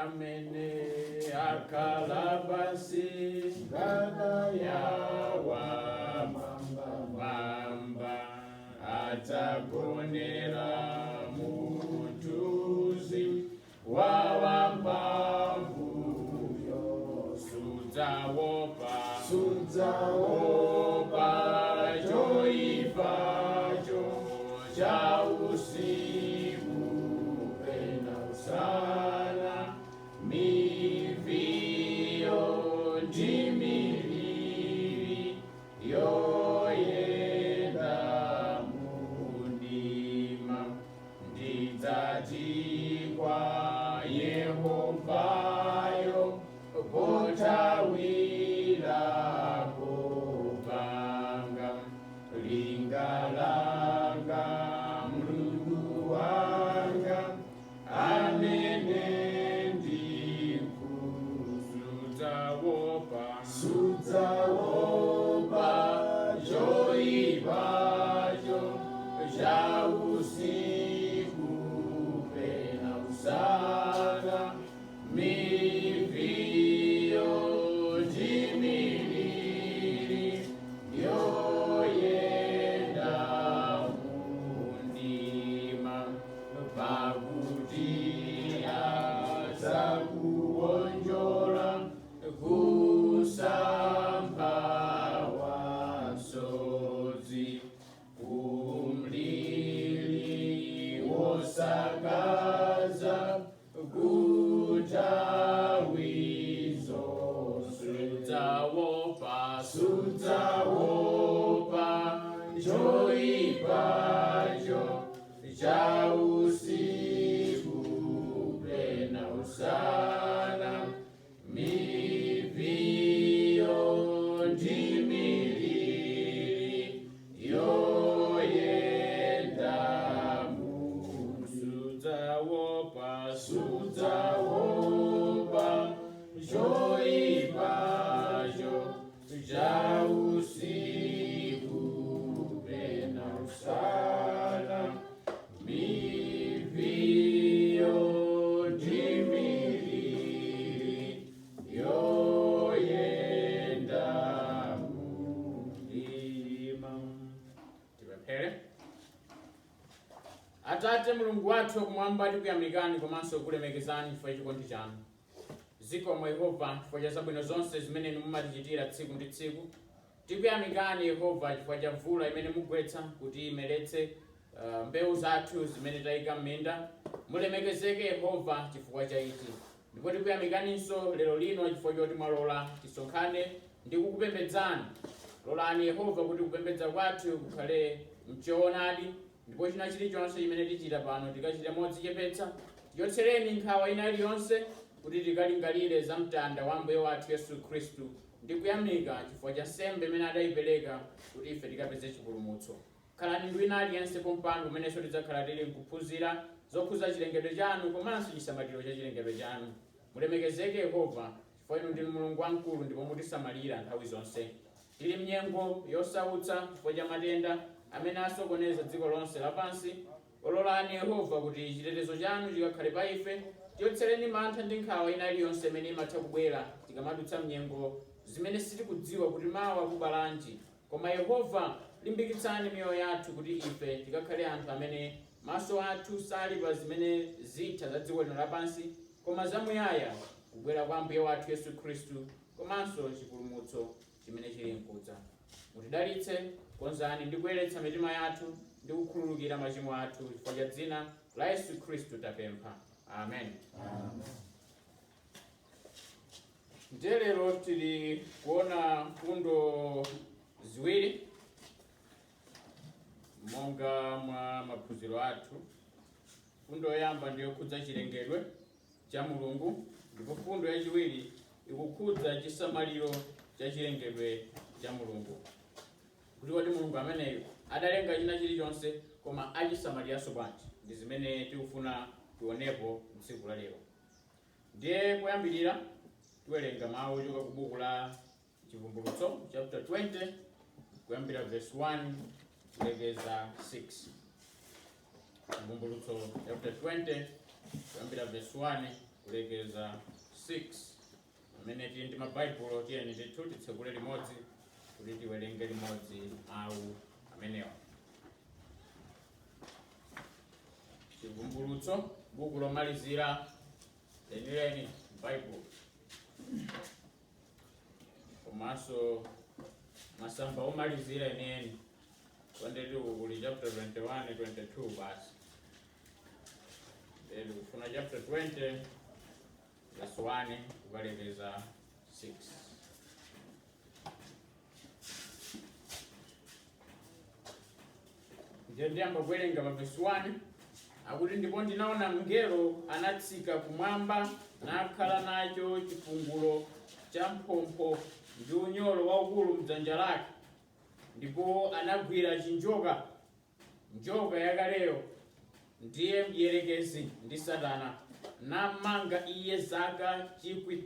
amene akalabasi ngada yawa mamba atagonera mutuzi wawambambuyo sudzawopa choipacho cha usiku pena usana miviyo ndimiliri yoyenda mundima ndidzati kwa Yehovayo potawira kopanga lingalanga Mulungu wanga amene sudzawopa choipacho cha usiku pena usana miviyo ndimiliri yoyenda mundima pakuti azakuonjola kusamba wasodzi umlili wosakaza kutawizo sudzawopa choipacho cha usiku pena usana miviyo ndimiliri yoyenda sudzawopa choipacho cha usiku pena usana miviyo ndimiliri yoyenda mundima. Tipemphere. Atate Mulungu wathu kumwamba tikuyamikani komanso kulemekezani chifukwa chikondi chanu. Zikomo Yehova chifukwa cha zabwino zonse zimene mumatichitira tsiku ndi tsiku. Tikuyamikani Yehova chifukwa cha mvula imene mugwetsa kuti imeletse mbewu zathu zimene tayika m'minda. Mulemekezeke Yehova chifukwa cha ichi. Ndipo tikuyamikaninso lero lino chifukwa choti mwalola tisonkhane ndi kukupembedzani. Lolani Yehova kuti kupembedza kwathu kukhale mchoonadi, ndipo china chilichonse chimene tichita pano tikachita modzichepetsa. Tiyotsereni nkhawa ina iliyonse kuti tikalingalire za mtanda wa Ambuye wathu Yesu Khristu ndi kuyamika chifukwa cha nsembe imene adayipereka kuti ife tikapeze chipulumutso. Khalani ndi wina aliyense pompano kumenenso tidzakhala tili nkuphunzira zokhuza chilengedwe chanu komanso chisamaliro cha chilengedwe chanu. Mulemekezeke Yehova chifukwa inu ndinu Mulungu wamkulu ndipo mutisamalira nthawi zonse. Tili mnyengo yosautsa chifukwa cha matenda amene asokoneza dziko lonse lapansi. Lolani Yehova kuti chitetezo chanu chikakhale pa ife. Tiyotsereni mantha ndi nkhawa ina iliyonse imene imatha kubwera tikamadutsa mnyengo zimene sitikudziwa kuti mawa kubalanji. Koma Yehova limbikitsani miyoyo yathu kuti ife tikakhale anthu amene maso athu sali pa zimene zitha za dziko lino lapansi, koma zamuyaya kubwera kwa Ambuye wathu Yesu Khristu komanso chipulumutso chimene chili mkudza. Mutidalitse, konzani ndi kuyeretsa mitima yathu ndi kukhululukira machimo athu chifukwa cha dzina la Yesu Khristu tapempha. Amen. Lero tili kuona mfundo ziwiri monga mwa maphunziro athu. Mfundo yoyamba ndiyo kukhudza chilengedwe cha Mulungu, ndipo mfundo yachiwiri ikukhudza chisamaliro cha chilengedwe cha Mulungu. Kuti wati Mulungu ameneyo adalenga china chilichonse koma achisamaliranso bwanji, ndi zimene tikufuna tionepo tsiku la lero. Ndiye kuyambirira tiwerenga mawu ochoka ku buku la Chivumbulutso chapter 20 kuyambira verse 1 kulekeza 6. Chivumbulutso chapter 20 kuyambira verse 1 kulekeza 6. Amene tili ndi mabaibulo tiyeni ndithu titsegule limodzi kuti tiwerenge limodzi mawu amenewa. Chivumbulutso, buku lomalizira lenileni Bible, komanso masamba omalizira enieni kuli chapter 21 22 basi. Then kufuna chapter 20 verse 1 kukalekeza 6. Ndiyamba kuwerenga pa verse 1 akuti ndipo ndinaona mngelo anatsika kumwamba nakhala nacho chifungulo cha mphompho ndi unyolo waukulu mdzanja lake, ndipo anagwira chinjoka, njoka yakaleyo ndiye mdierekezi ndi Satana, namanga iye zaka 1,000,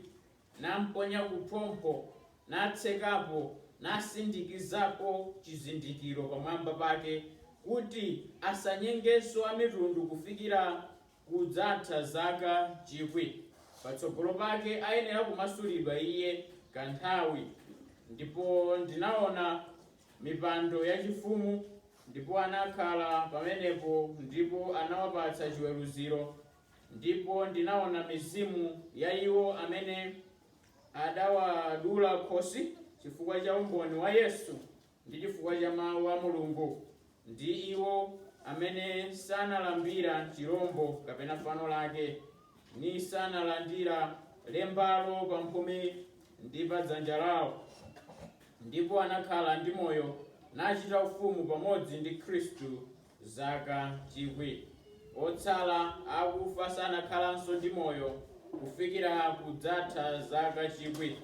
namponya kuphompho, natsekapo, nasindikizapo chizindikiro pamwamba pake, kuti asanyengenso a mitundu kufikira kudzatha zaka 1,000. Patsogolo pake ayenera kumasulidwa iye kanthawi. Ndipo ndinaona mipando yachifumu, ndipo anakhala pamenepo, ndipo anawapatsa chiweruziro. Ndipo ndinaona mizimu ya iwo amene adawadula khosi chifukwa cha umboni wa Yesu ndi chifukwa cha mawu a Mulungu, ndi iwo amene sanalambira chirombo kapena fano lake, ni sanalandira lembalo pa mphumi ndi pa dzanja lawo. Ndipo anakhala ndi moyo nachita ufumu pamodzi ndi Khristu zaka 1,000. Otsala akufa sanakhalanso ndi moyo kufikira kudzatha zaka 1,000,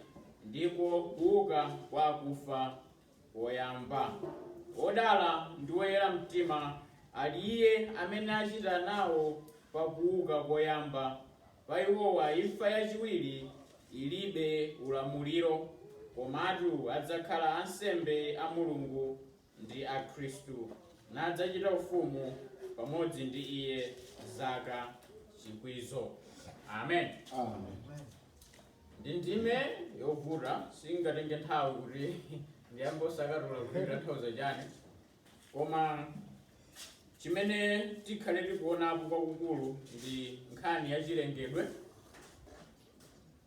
ndiko kuuka kwa akufa koyamba. Odala ndi oyera mtima ali iye amene achita nawo pa kuuka koyamba. Pa iwowa imfa yachiwiri ilibe ulamuliro, komatu adzakhala ansembe a Mulungu ndi a Khristu, nadzachita ufumu pamodzi ndi iye zaka 1,000. Amen. Ndi ndime yovuta, singatenge nthawi kuti ndiyambe osakatula kuti ndathauza chani, koma chimene tikhale tikuonapo kwakukulu ndi nkhani ya chilengedwe.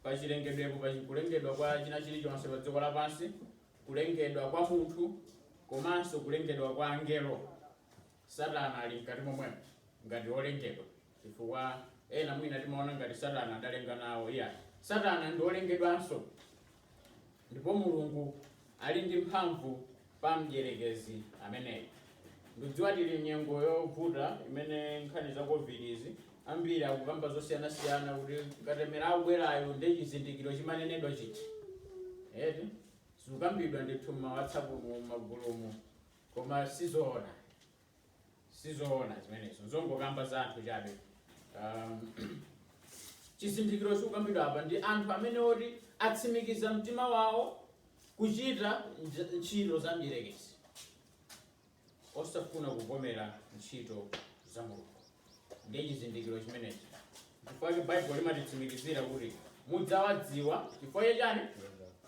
Pa chilengedwepo pa kulengedwa kwa china chilichonse pa dziko lapansi, kulengedwa kwa munthu, komanso kulengedwa kwa angelo. Satana ali mkati momwemo ngati olengedwa, chifukwa ena mwina timaona ngati Satana adalenga nawo. Satana ndi olengedwanso, ndipo Mulungu ali ndi mphamvu pa mdierekezi ameneyi. Ndidziwa tili nyengo yovuta imene nkhani za COVID izi ambiri akukamba zosiyanasiyana kuti katemera akubwerayo ndi chizindikiro chimanenedwa chiti. Zikukambidwa ndithu ma WhatsApp mu magulumu, koma sizoona zimenezo, zongokamba za anthu chabe. Chizindikiro chikukambidwa apa ndi anthu amene oti atsimikiza mtima wawo kuchita ntchito za mdierekezi, osafuna kuvomera ntchito za Mulungu. Ndiye chizindikiro chimenechi. Chifukwa Bible limatitsimikizira kuti mudzawadziwa chifukwa chani?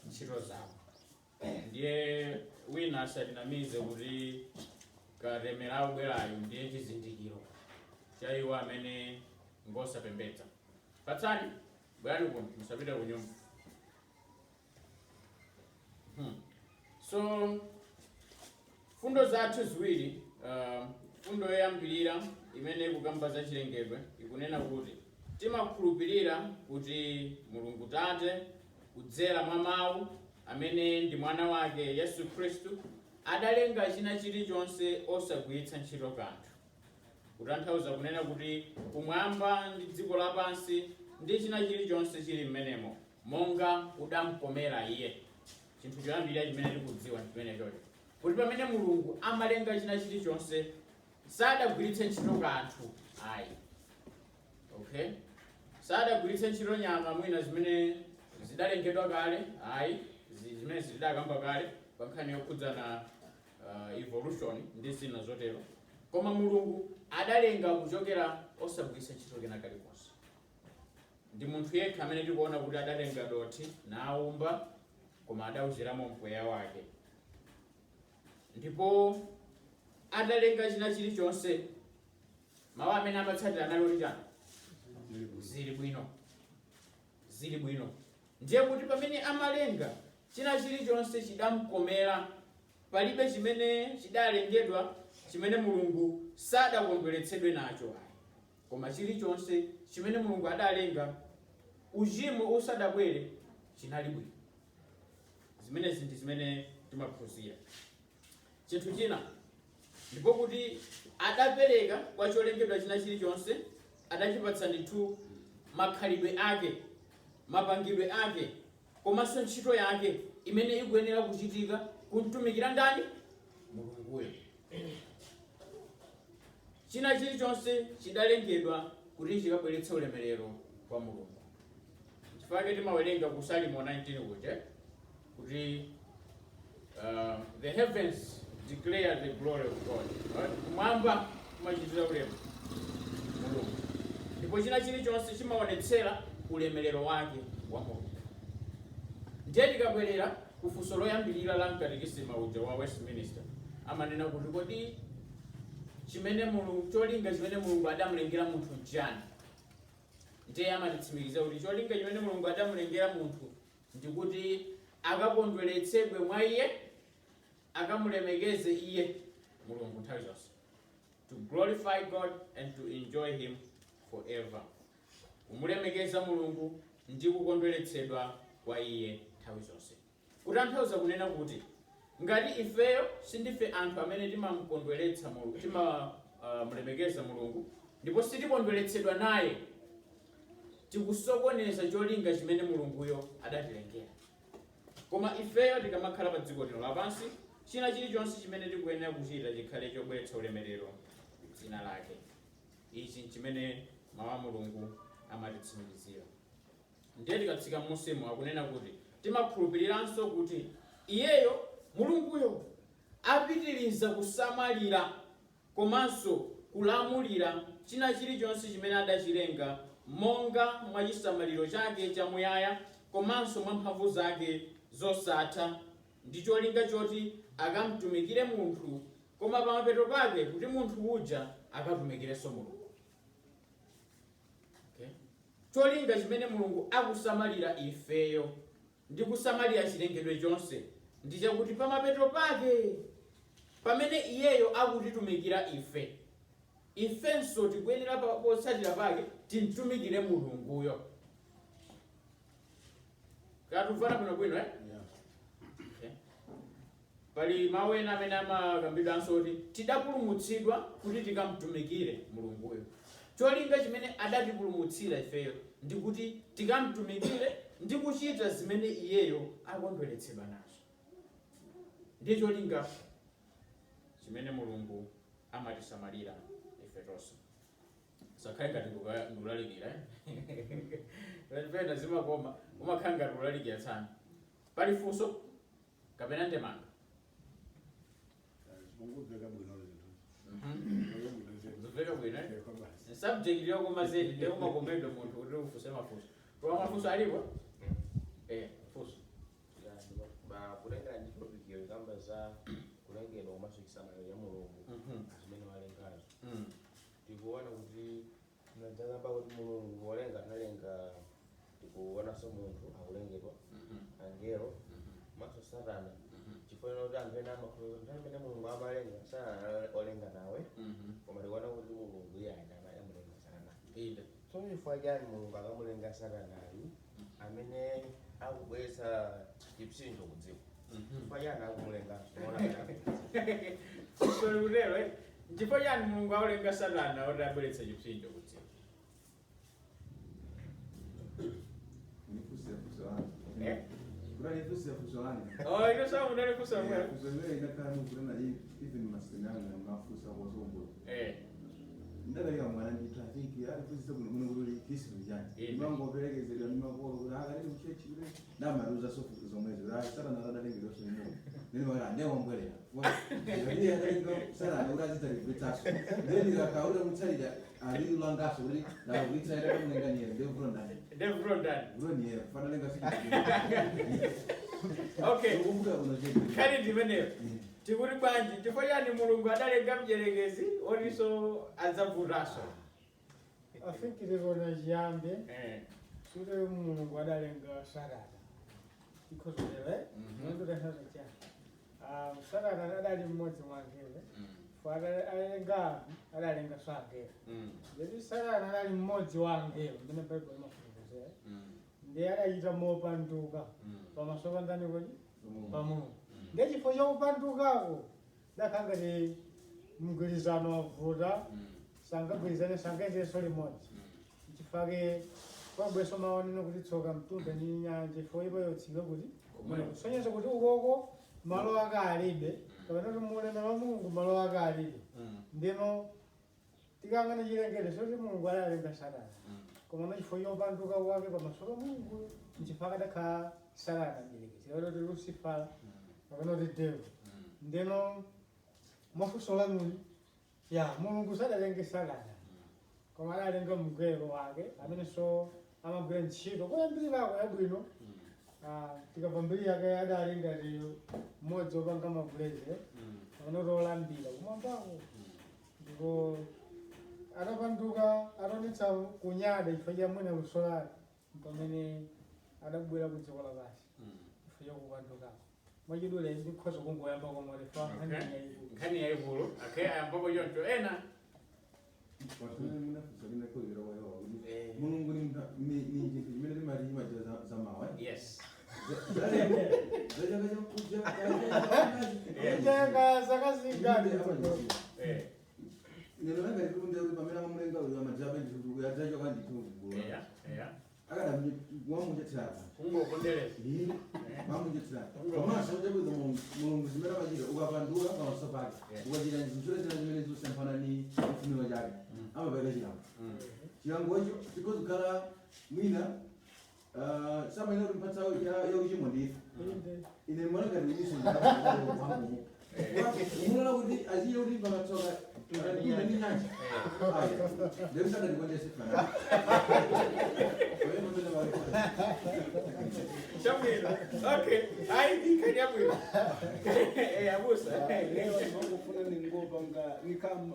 Ntchito zawo. Ndiye wina asadinamize kuti katemera akubwerayo ndiye chizindikiro cha iwo amene ngosapembedza. Patsani, bwerani kuno, musapite ku nyumba. So, fundo zathu ziwiri, fundo yoyambirira imene ikukamba za chilengedwe ikunena kuti timakhulupirira kuti Mulungu Tate kudzera mwa mawu amene ndi mwana wake Yesu Khristu adalenga china chilichonse osagwiritsa ntchito kanthu. Kutanthauza kunena kuti kumwamba ndi dziko lapansi ndi china chilichonse chili mmenemo monga udamkomera iye. Chinthu choyambirira chimene tikudziwa chimenechocho kuti pamene Mulungu amalenga china chilichonse sadagwiritse ntchito kanthu ayi. Okay? Sadagwiritse ntchito nyama mwina zimene zidalengedwa kale ayi, zimene zidakamba kale pa nkhani yokhudzana evolution ndi zina zotero. Koma Mulungu adalenga kuchokera osagwiritsa ntchito kena kalikonse. ndi munthu yekha amene tikuona kuti adatenga dothi naumba koma adawuziramo mpweya wake, ndipo adalenga china chilichonse. Mawu amene amatsatira anali chani? Zili bwino, zili bwino. Ndiye kuti pamene amalenga china chilichonse chidamkomera, palibe chimene chidalengedwa chimene Mulungu sadakondweretsedwe nacho. Koma chilichonse chimene Mulungu adalenga uchimo usadabwere chinali bwino. Zimenezi ndi zimene timaphunzira. Chinthu china ndipo kuti adapereka kwa cholengedwa china chilichonse, adachipatsa ndithu makhalidwe ake, mapangidwe ake, komanso ntchito yake imene ikuyenera kuchitika kumtumikira ndani? Mulunguyo. China chilichonse chidalengedwa kuti chikabweretse ulemerero kwa Mulungu. Chifukwa timawerenga ku Salimo 19 kuti the heavens declare the glory of God. Kumwamba kumachitira ulemu Mulungu, ndipo china chilichonse chimaonetsera ulemerero wake wa Mulungu. Ndiye tikabwerera ku funso loyambirira la mkatekisimu uja wa Westminster, amanena kuti kodi chimene Mulungu, cholinga chimene Mulungu adamulengera munthu njani? Ndiye amatitsimikizira kuti cholinga chimene Mulungu adamulengera munthu ndi kuti akakondweretsedwe mwa iye, akamulemekeze iye Mulungu nthawi zonse, to glorify God and to enjoy him forever. Kumulemekeza Mulungu ndi kukondweretsedwa kwa iye nthawi zonse. Kutanthauza kunena kuti ngati ifeyo sindife anthu amene timamukondweretsa Mulungu, timamulemekeza Mulungu, ndipo sitikondweretsedwa naye, tikusokoneza cholinga chimene Mulunguyo adatilengera. Koma ifeyo tikamakhala pa dziko lino lapansi, china chilichonse chimene tikuyenera kuchita chikhale chobweretsa ulemerero dzina lake. Ichi chimene mawu a Mulungu amatitsimikizira. Ndiye tikatsika m'musimo akunena kuti timakhulupiriranso kuti iyeyo Mulunguyo apitiriza kusamalira komanso kulamulira china chilichonse chimene adachilenga, monga mwa chisamaliro chake chamuyaya komanso mwa mphamvu zake zosatha, ndi cholinga choti akamtumikire munthu, koma pamapeto pake kuti munthu uja akatumikirenso Mulungu. Cholinga chimene Mulungu akusamalira ifeyo ndi kusamalira chilengedwe chonse ndi chakuti pamapeto pake, pamene iyeyo akutitumikira ife, ifenso tikuyenera potsatira pake timtumikire Mulunguyo. Katufana bwino eh? Pali mawu ena amene amakambidwanso kuti tidapulumutsidwa kuti tikamtumikire Mulunguyo. Cholinga chimene adatipulumutsira ifeyo ndi kuti tikamtumikire ndi kuchita zimene iyeyo akondweretsedwa nazo. Ndiye cholinga chimene Mulungu amatisamalira ife tonse. Sakhale ngati ndikulalikira pena zimakoma umakhala ngati kulalikira tsana. Pali funso kapena ndemanga? Zoveka bwino subject lyo koma zedi lyo makomendo munthu kuti ufuse mafunso. Kwa mafunso alipo? Funso. Ba kulengera ndi topic yo kamba za kulengera komanso chisamaliro cha Mulungu zimene walengazo. Tikuona kuti tunadzakamba kuti Mulungu polenga analenga, tikuonanso munthu akulengedwa, angelo, maso Satana. Chifukwa kuti anthu ena amakhulupirira kuti amene Mulungu amalenga Satana olenga nawe, koma tikuona kuti Mulungu iye anamulenga Satana. So chifukwa chani Mulungu akamulenga Satana amene akubweretsa chipsinjo ku dziko? Chifukwa chani akumulenga? Sorry kutero chifukwa chani Mulungu akulenga Satana kuti abweretsa chipsinjo ku dziko? Oh, ino sawa mudale kusa mwe. Kuzembea inakaa nukurena hii even masinana na mafusa kwa zombo. Ndaba ya mwana ni trafiki ya kuzisa munuguri kisi bijani. Imango beregeze ya nimagoro kuraga ni mchechi bile. Na maruza sofu kuzomezo. Ra sara na dada ngi dosho ni. Nini wala ndewa mbele ya. Ni ya ndio sara na urazi tari bitaso. Nini ga kaura mutari da ari ulangaso uri na wita era mungani ndio bronda. Devrodan. Uroni yeye fadhali ngafika. Okay. Ukumbuka kuna jeje. Kali ndimene. Tikuri bwanji tifanyani mulungu adalenga mjerekezi oriso azavuraso. afikiriro jyambe sure mulungu adalenga sarada ikozolere ndolehano cyane sarada adali mmodzi wangewe fara alenga adalenga swagera yedi sarada adali mmodzi wangewe mene bible imafunza ndi adayita mopanduka pamaso pandani kodi pamungu ngechifo chokupandukako dakanga ni mgwirizano wavuta sangagwirizane sangaenzeso limodzi chifake kwabweso maoneno kuti tsoka mtunda ni nyanja ifo ipo yotsika kuti kusonyeza kuti ukoko malo ake alibe kapena kuti muulemu wa mulungu malo ake alibe ndino tikangana chilengedwe soti mulungu adalenga sarada koma nachifo chopanduka kwake pamaso pa mulungu nchifaka dakhala sarada mdierekezi kuti Lucifer kapena kuti devil ndino mafunso lanuli ya mulungu sadalenge sarada koma adalenga mngelo wake amene so amagwira ntchito kuyambirako yabwino tikapambiri yake adalenga liyo mmodzi wopanga mabuleze kapena kuti olambira kumwambako ndipo adapanduka atonetsa kunyada chifukwa cha mwina lusolali pamene adabwera ku dziko lapansi chifukwa cha kupandukako mwachidule ndikhoza kungoyamba komwe fa nkhani yaikulu ayambako choncho ena mulungu ni chinthu chimene timati chimachita za mawa. yes tenga zakazingani neno langa likunde kuti pamene amamulenga uyo amajabe ndituku yatacho kandituku akada mwamunjetsirapa kungopondereza mamunjetsirapa komanso chakuiza mulungu zimene amachita ukapanduka pamaso pake ukachita zinthu zimene zosiyana ni chifuniro chake amapereka chilango chilangocho chikozikhala mwina samaina kuti mphatsa yakuchimwa ndife ine mwanangati iniso ndaamu unoona kuti aziye kuti pamatsoka ine ndi nyanja ndekusadati kwandesifana Chamwino. Okay. Ai nkhani yabwino. Abusa. Leo ndikufuna ningoba nga nikama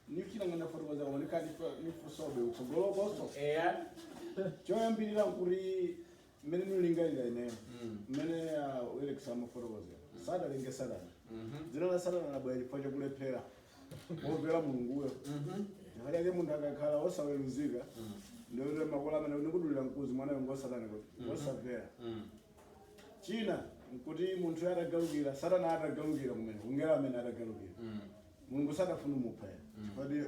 nikilanga fotokoza ngo nikati nifusobe utsogolokoso. Choyambirira kuri mene nulingalira ine. Mene Alexa mafotokoza. Sada lenge sada. Zino la sada na bwa ilipoje kulephera. Ngobera mulunguyo. Hali ale mundu akakhala osaweruzika. Ndio makola mana nikudulira nkuzi mwana ngosatana kuti. Osavera. China kuti munthu atagalukira satana atagalukira kumene ungera amene atagalukira mulungu sadafuna umupha kodi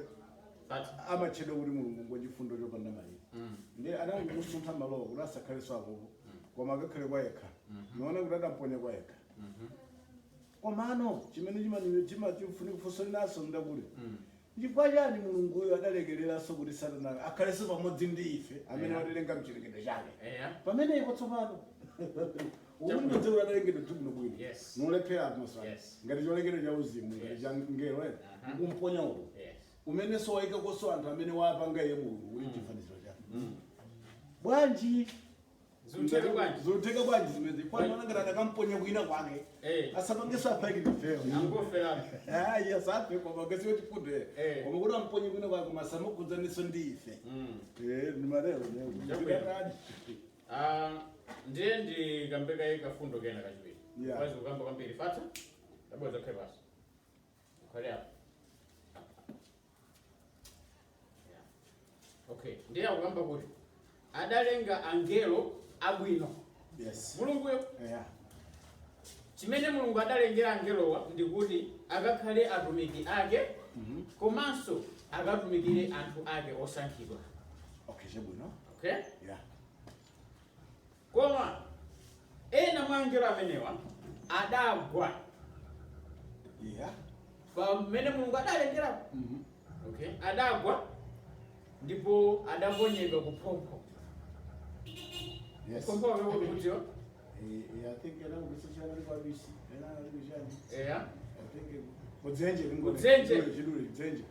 amachedwa kuti mulungu ngochifundo chopanda malire ndi anangomusuntha malowa kuti asakhaleso apopo koma akakhale kwa yekha niona kuti atamponya kwa yekha komano chimene chimafuna kufunsanso ndakuti chifukwa chani mulunguyo adalekereranso kuti satana akhalenso pamodzi ndi ife amene watilenga mchilengedwe chake pamene ipo tsopano umuntu mwenzewe adalengedwe tumuno bwino nolephera atmosphere ngati cholengedwe cha uzimu ngati cha ngelo kumponya uko umene sowaika koso anthu amene wapanga iye mulungu kuti chifaniziro chake bwanji zoteka bwanji zimene kwani wanangati adakamponya kwina kwake asapangeso aphakire feo ayi asaphe koma ngasiwe tifunde koma kuti amponye kwina kwake koma asamukhuzaniso ndi ife ndimatero ndiye ndikambeka kafundo kena kachiwiri kwazi kukamba kwambiri fata tabweza khe basi ukhale apo okay ndiye akukamba kuti adalenga angelo abwino mulunguyo chimene mulungu adalengera angelowa ndikuti akakhale atumiki ake komanso akatumikire anthu ake osankhidwa okay koma ena mwa angelo amenewa adagwa pamene mulungu adalengera okay adagwa ndipo adaponyedwa kuphompho kuphompho wekutiyo I think ena kusichana kwa bisi ena alikushani kudzenje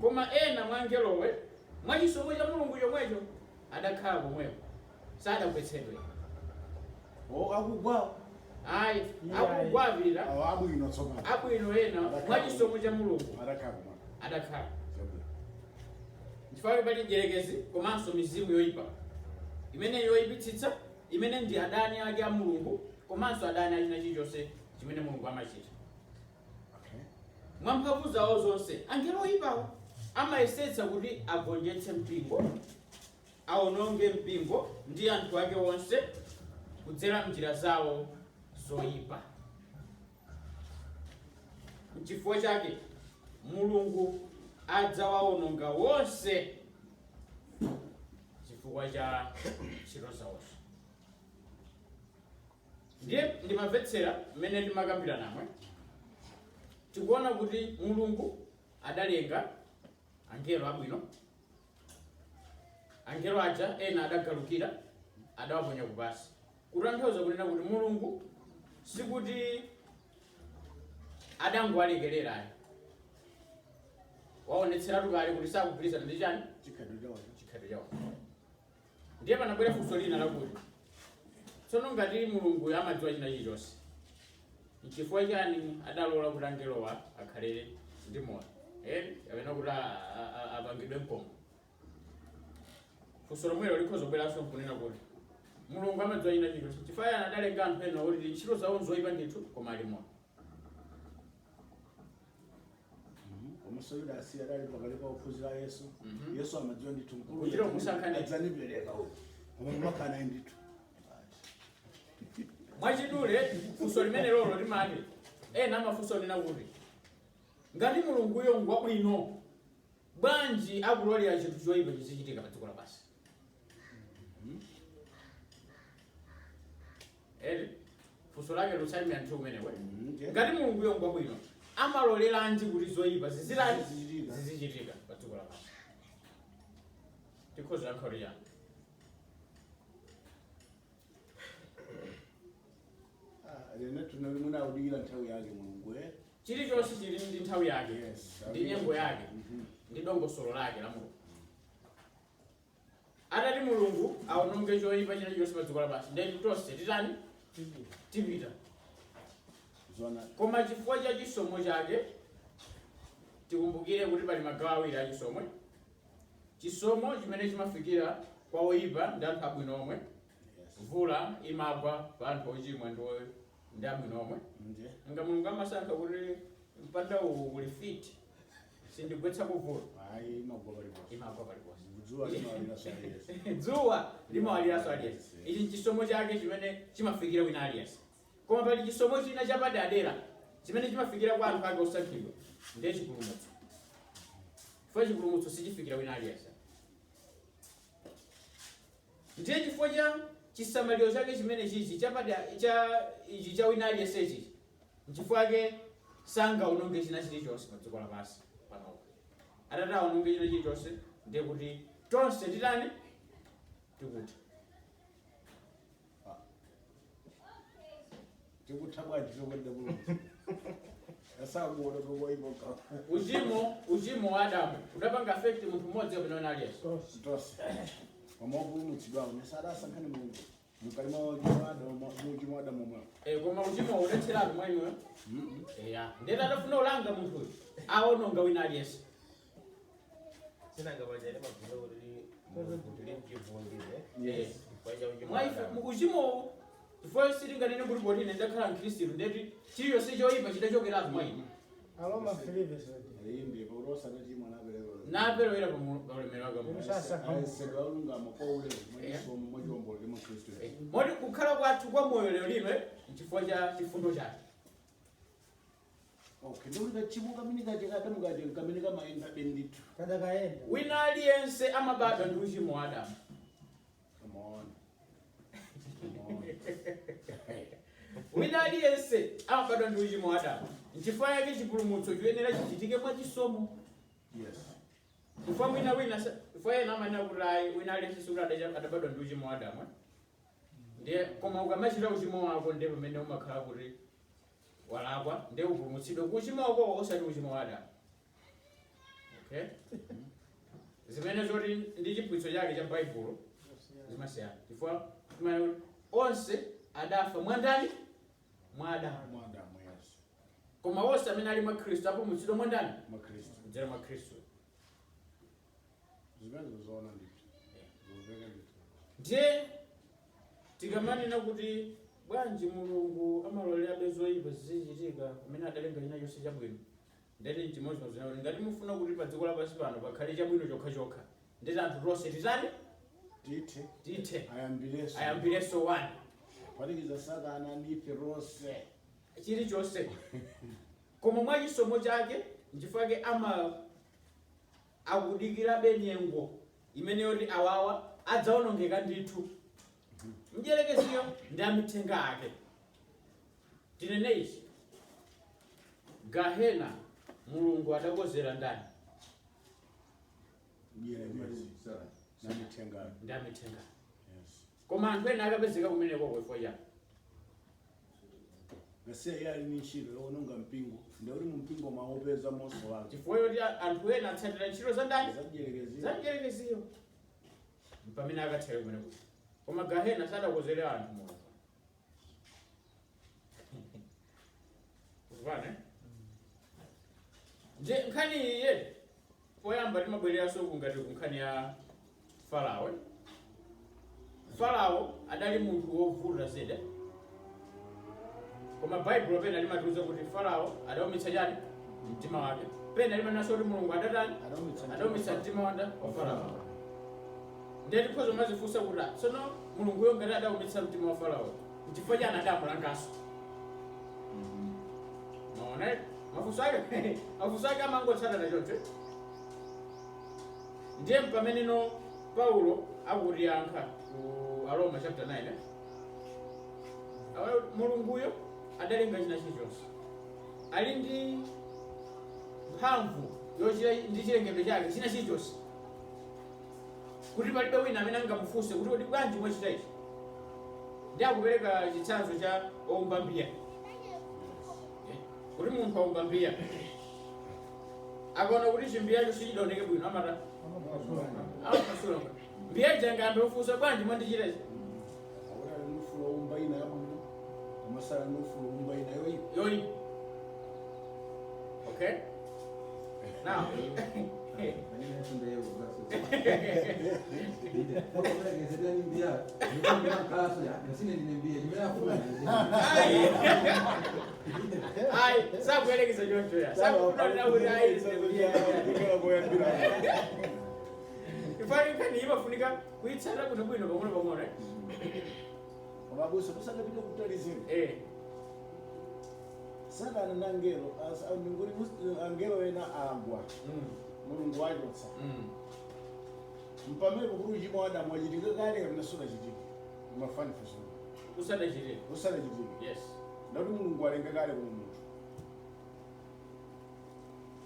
koma ena mwa angelowe mwachisomo cha mulungu chomwecho adakhala komweko sadagwetsedwe akugwa ayi akugwavira abwino tsopano abwino ena mwachisomo cha mulungu adakhala adakhala chifukwa pali njerekezi komanso mizimu yoyipa imene yoyipitsitsa imene ndi adani ake a mulungu komanso adani achina chilichonse chimene mulungu amachita. Mwamphamvu zawo zonse angelo oyipawo amayesetsa kuti agonjetse mpingo, awononge mpingo ndi anthu ake onse kudzera mnjira zawo zoyipa. N'chifukwa chake mulungu adzawawononga wonse chifukwa cha ntchito zawozo. Ndiye ndimamvetsera mmene ndimakambira namwe tikuona kuti mulungu adalenga angelo abwino, angelo aja ena adagalukira adawaponya kupasi, kutanthauza kunena kuti mulungu sikuti adangowalekerera waonetseratu kale kuti sakugwirizana ndi chani chikhalidwe chawo. Ndiye panabwera funso lina lakuti tsono ngati mulungu amadziwa china chilichonse n'chifukwa chani adalola kuti angelowa akhalire ndi moyo kapena kuti apangidwe mpongo? Funso lomwelo likhoza kubweranso kunena kuti mulungu amadziwa china chilichonse chifukwa chani adalenga anthu ena kuti ntchito zawo nzoyipa ndithu koma ali moyo. Omusayuda asi adali pakali pa ophunzira Yesu. Yesu amadziwa ndithu mkulu kuchira okusankhana adzanibereka omumakana ndithu mwachidule. Funso limene lolo limati ena amafunso nena kuti ngati mulunguyo ngwabwino bwanji akulolera chinthu choyipa chizichitika pa dziko lapansi? Funso lake lusalimira nthu umenewe. Ngati mulunguyo ngwabwino amaloleranji kuti zoyipa zizichitika pa dziko lapansi? Tikhoza yankho liyani? lena tunalimuna udikira nthawi yake mulungu chilichonse chili ndi nthawi yake ndi nyengo yake ndi dongosolo lake la mulungu. Atati mulungu awononge choyipa chilichonse pa dziko lapansi ndi tonse titani tipita. Koma chifukwa cha chisomo chake tikumbukire kuti pali magawo awiri a chisomo. Chisomo chimene chimafikira kwa oyipa ndi anthu abwino omwe. Mvula imagwa pa anthu ochimwa ndi abwino omwe. Nga mulungu amasankha kuti mpanda uwu uli fiti sindigwetsa kuvula imagwa paliponse. Dzuwa limawaliraso aliyense. Ichi nchisomo chake chimene chimafikira wina aliyense. Koma pali chisomo china chapadera chimene chimafikira kwa anthu ake osankhidwa ndiye chipulumutso. Chifukwa chipulumutso sichifikira wina aliyense. Ndiye chifukwa cha chisamaliro chake chimene chichi ichi cha wina aliyense chichi n'chifukwa chake sangaononge china chilichonse pa dziko lapansi panopo. Atati aononge china chilichonse ndiye kuti tonse titani tikutha. Uchimo wa Adamu udapanga affect munthu mmodzi kapena wina aliyense? Koma upulumutsidwawo nesadasankhani mulungu mukali mwa uchimo wa Adamu omwe. Koma uchimo udetseratu mwa inuyo? Ndiyeti adafuna ulanga munthuyo awononga wina aliyense. Uchimowo chifukwa sitinganene kuti poti ine ndakhala mkhristu ndeti chiliyonse choyipa chidachokeratu mwa ine. Aloma Filipe Inde paulosa ndachimwa naperewera pa ulemero wake Mulungu. Moti kukhala kwathu kwa moyo lero lino n'chifukwa cha chifundo chake. Wina aliyense amabadwa ndi uchimo wa Adamu. Wina aliyense amabadwa ndi uchimo wa Adamu. N'chifukwa chake chipulumutso chiyenera chichitike mwa chisomo. Chifukwa yena amanena kuti wina aliyense sikuti adabadwa ndi uchimo wa Adamu. Ndiye koma ukamachita uchimo wako ndiye pamene umakhala kuti walakwa ndiye upulumutsidwa ku uchimo wako osati uchimo wa Adamu. Okay? Zimene zoti ndi chiphunzitso chake cha Baibulo zimasiyana chifukwa timene onse adafa mwandani mwa Adamu Mwadamu, yes. koma onse amene ali mwa Khristu apo muchito mwandani Makristo. kudzera mwa Khristu. Zimene zoona ndithu. Zoveka ndithu. ndiye tikamanena kuti bwanji Mulungu amalolerabe zoyipa zizichitika kumene adalenga china chonse chabwino, ndati chimodzimodzi nakuti ngati mufuna kuti pa dziko lapansi pano pakhale chabwino chokhachokha ndeti anthu tonse titani tithe ayambireso wani Palikiza Satana ndife rose. chilichonse koma mwa chisomo chake nchifukwa akudikirabe nyengo imene yoti awawa adzaonongeka ndithu. Mdierekeziyo ndi amithenga ake. Tinene ichi Gahena Mulungu adakozera ndani? Mdierekezi. Namithenga. Ndi amithenga. Yes. Koma anthu ena akapezeka kumeneko kwefo ya Ngasiya yali ni ntchito yononga mpingo. Ndauri mu mpingo maopeza monso wake. chifukwa yoti anthu ena atsatira ntchito za ndani? Zabdierekezi. Za mdierekeziyo. Pamene akathera kumeneko. Koma Gahena sadakozera anthu Mulungu. Kuvana? Je, nkhani iye poyamba timabwereranso ngati kunkhani ya Farao. Farao adali munthu wovuta zedi. Koma Bible pena limatiuza kuti Farao adaumitsa chani mtima wake. Pena limanena kuti Mulungu adatani adaumitsa mtima wa Farao. Ndeti khozo mazifunsa kuti tsono Mulunguyo ngati adaumitsa mtima wa Farao chifukwa chani adamulanganso. Maona mafunso ake amangotsatana choncho. Ndiye pamene Paulo akutiyankha ku Aroma chapter 9 Mulunguyo adalenga china chilichonse. Ali ndi mphamvu yochita ndi chilengedwe chake china chilichonse. Kuti palibe wina amene angamufunse kuti kodi bwanji mwachita ichi. Ndi akupereka chitsanzo cha owumba mbiya. Kuti munthu awumba mbiya akaona kuti chimbiyacho sichidaoneke bwino amata amasula mbiya janga andofunsa bwanji mwandichita ichi. Awula nufulo umba ina yabwino. Amasala nufulo umba ina yoyi. Okay? Now sakuelekeza choncho ya sakufuna kuti ifani nkhani imafunika kuitsata bwinobwino pang'ono. Mabusa kusangapita kutalizira. Satana na angelo nguri angelo ena agwa. Mulungu wachotsa. Mpamene kuri uchimo wa Adamu wachitika kale kapena sudachitika. Mafani fuso. Usadachitika. Yes. Ndati Mulungu alenga kale kuno munthu.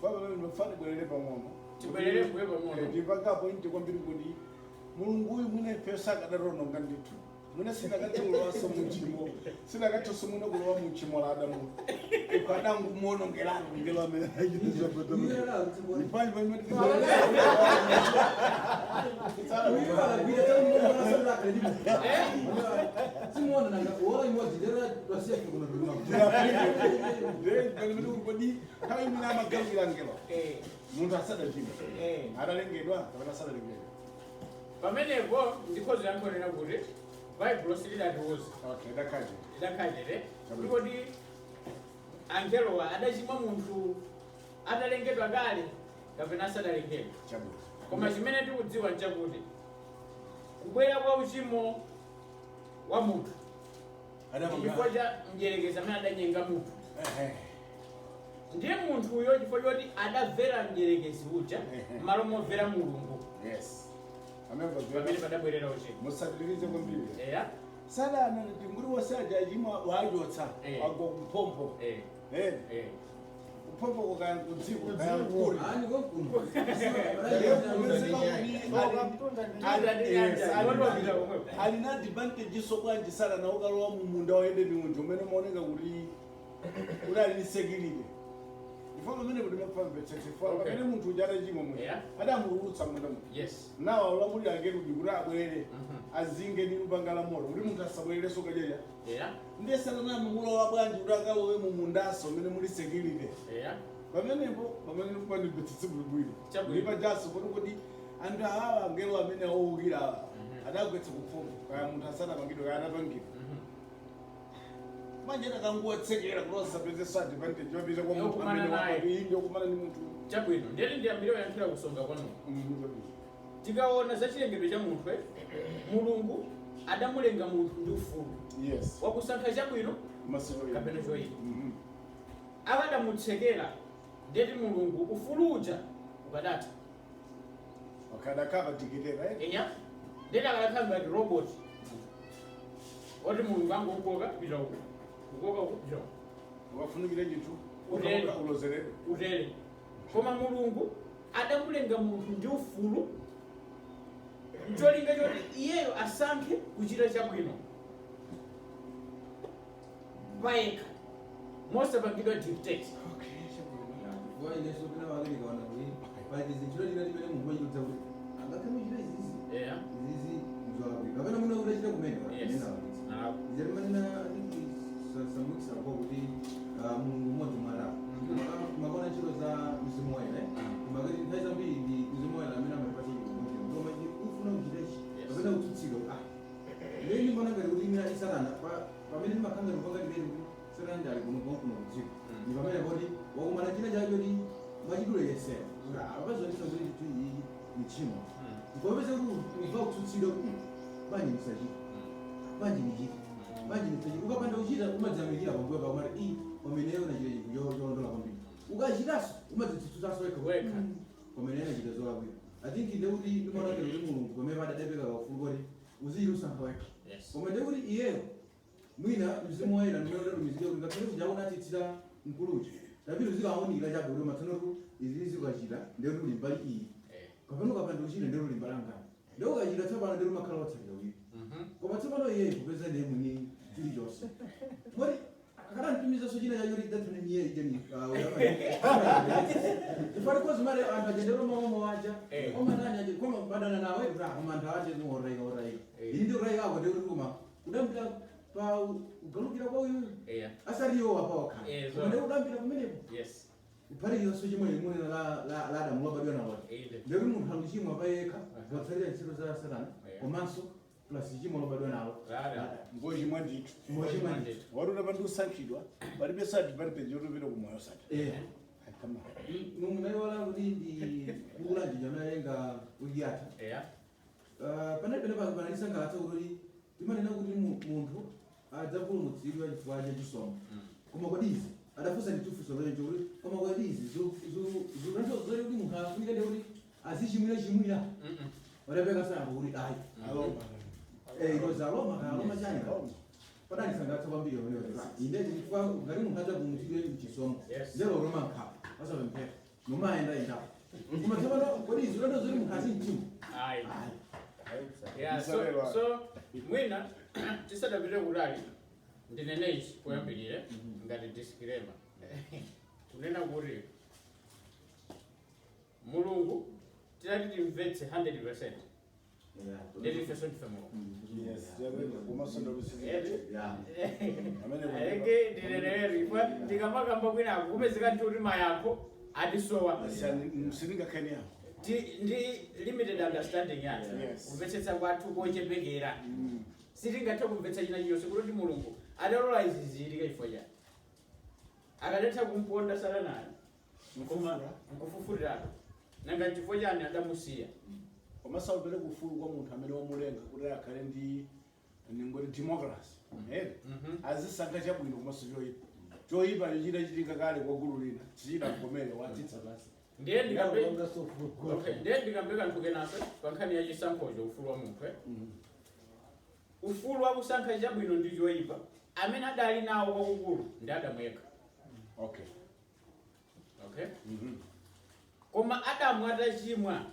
Pamene mafani bwerere pang'ono. Tibwerere mbuye pang'ono. Ndipakapo inti kwambiri kuti Mulungu uyu mwine pesa akadarononga ndithu. Muna sina katulowa somuchimo. Sina katuso muna kulowa muchimo la Adamu. Ukadangu muono ngelano ngelo amene achiza bata. Ipali pamwe ndi. Simona nanga ora imodzi dera twasiya kuno kuno. Pamene kodi kama mina magambira ngelo. Munthu asadachimba. Adalengedwa kapena asadalengedwa. Pamenepo ndikhozo yankhonena kuti Bible silidatiuza. Okay, ndakaje. Ndakajere. Kuti angelowa adachimwa munthu adalengedwa kale kapena asadalengedwa. Chabu. Koma chimene tikudziwa nchakuti kubwera kwa uchimo wa munthu chifukwa cha mdierekezi amene adanyenga munthu. Ndiye munthuyo chifukwa choti adamvera mdierekezi uja m'malo momvera Mulungu. Yes. Pamene padabwerera uchimo. Musatirize kwambiri. Eya. Satana ndi nguri wose ajajima wachotsa agwa kumpompo. Kumpompo kukaya kudziko kaya kuri. Ani konkuno. Alina advantage sokwanji Satana ukalowa mu munda wa Edeni unjo umene umaoneka kuti ali ni security. chifukwa pamene kuti mapamvetsetse chifukwa pamene munthu uja adachimwa munthu adamululutsa munda munthu Yes. nawo ulamulira ake kuti kuti abwere azinge ndi lupanga la moto kuti munthu asabwererenso kadyerya Yeah. ndiye sananama mulowa bwanji kuti akalowe mu mundaso umene muli security Yeah. pamenepo pamene panimvetsetse bwinobwino Chabwino. ndi pajaso kuti anthu awa angelo amene owukira awa adagwetsa kupfuma kaya munthu asanapangidwe kaya anapangidwa manje takangotsekera kulosa pezeso advantage wapita kwa munthu Yokumana amene naye. wapaindi okumana ndi munthu Chabwino. Ndiyeni ndiyambire yankhula kusonga kwanu. Tikaona za chilengedwe cha munthu Mulungu adamulenga munthu ndi ufulu. yes Wakusankha chabwino masiro kapena choyipa. Akadamutsekera ndeti Mulungu ufulu uja ukadatha. wakadakava tikitera Enya. Ndeti akadakhala ngati robot. Oti Mulungu angokoka pita uko. Kukoka uko pita uko. wafunikire chinthu Utele. ulozeredwe Utere. Koma Mulungu adamulenga munthu ndi ufulu cholinga choti iyeyo asankhe kuchita chabwino payekha mosapangidwa dictate. Kwa ile sio kuna wale nikaona ni pale zingiro lile lile mungu wajikuta ule angakama jira hizi Yeah. hizi mzwala kwa kana muna ule jira kumene Yes. na zermani na sambuki sa kwa kuti mungu mmoja mara magona chiro za msimu wa ile magari ndaiza mbili ni msimu wa ile amena amepata mungu ndio maji ufuna ujireshi kana ututsiro leni mbona ngari kuti mina isarana pamene makanga rupanga lile sana ndali kuno kuno kuno ni pamene bodi wakumana china chacho ni mwachidule yese abazonisa kuti tu ni chimo ngobese kuti uva kututsiro bani msaji bani ni hiki bani ni tsaji ukapanda uchita umadzamikira pambuyo pa mari i pameneyo na chile yo ndola kwambiri ukachitaso umadzitsutsaso Weka. pameneyo na chile zola bwino I think ndeuti ndimona kuti mulungu pamene padadebeka kaufulu kuti uziyilusankha weka Yes. koma ndekuti iyeyo mwina mzimu waina ndinoda lumizike kuti ngakhale kuti aunatitsira mkuluchi tapito zikaonekera chabe kuti matsanotu izi zikachita ndekuti uli mbali iyi kapena ukapanda uchita ndekuti uli mbali angani ndeu ukachita tsopano ndekuti makhala watsalira uyi koma tsopano iyeyo kupeza ndiye mwini chilichonse moti akadanitumiza sochina chachoti dathune miye ijeni ifari kozi mare anthu achendero maomo wacha omanani ache koma badana nawe koma anthu ache oraika oraika iyi ndi oraika ako ndekuti kuma kudambira pa ugalukira kwa uyu Yeah. asaliyo apa wakha Zo. ndi udambira kumenepo Yes. kuphalira so chimwe limune la adamu lobadwa nawo Inde. ndekuti munthu akuchimwa payekha watsalira ntchito za satana komanso plus chimwe lobadwa nawo Rada. ngochimwa ndithu mochimwa wati utapanda usankhidwa palibe sadvantage yotopita kumoyo sati kama mumaiwala kuti ndi kukulanje jamayenga kuyata Yeah. panapene panalisangalatsa kuti timanena kuti munthu adzapulumutsidwa chifukwa cha chisomo koma kodi izi adafunsa ndi chifunso locho kuti koma kodi izi zoti kuti munthu afunike ndi kuti azichimwira wadapeka sango kuti ayi alomba ilozaloma kaloma chani padalisangalatsa kwambiri pamenepo inde chifukwa ngati munthu adzapulumutsidwe mchisomo Yes. lero roma nkhawa asapemphera nomayenda indapo koma tsopano kodi izi ulendo zoti munthu azimchimwa Aye. Yeah, so mwina tisadapite kutali ndinene ichi kuyambirire ngati disclaimer kunena kuti Mulungu tidati timvetse 100% ndilifeso ndife Mulungu yes kumasonda eke ndineneri kwa ndikamakamba kwina kupezeka ndi kuti mayako adisowa msiningakhani yako ndi limited understanding yathu Yes. kumvetsetsa kwathu kochepekera sitingathe kumvetsa china chiyonse kuti Mulungu adalola izi zichitika chifukwa chani akadatha kumponda Satanayo koma nkufufutirapo nanga chifukwa chani adamusiya komasaupere kufulu kwa munthu amene wamulenga kuti akhale ndi ngoti democracy azisankha chabwino komanso choyipa choyipa chichitika kale kwa gulu lina chichidamkomere watsitsa pasi ndiye ndikambe kanthu kenaso pa nkhani ya chisankhocho ufulu wa munthu ufulu wa kusankha chabwino ndi choyipa amene adali nawo kwakukulu ndi Adamu yekha. okay koma Adamu atachimwa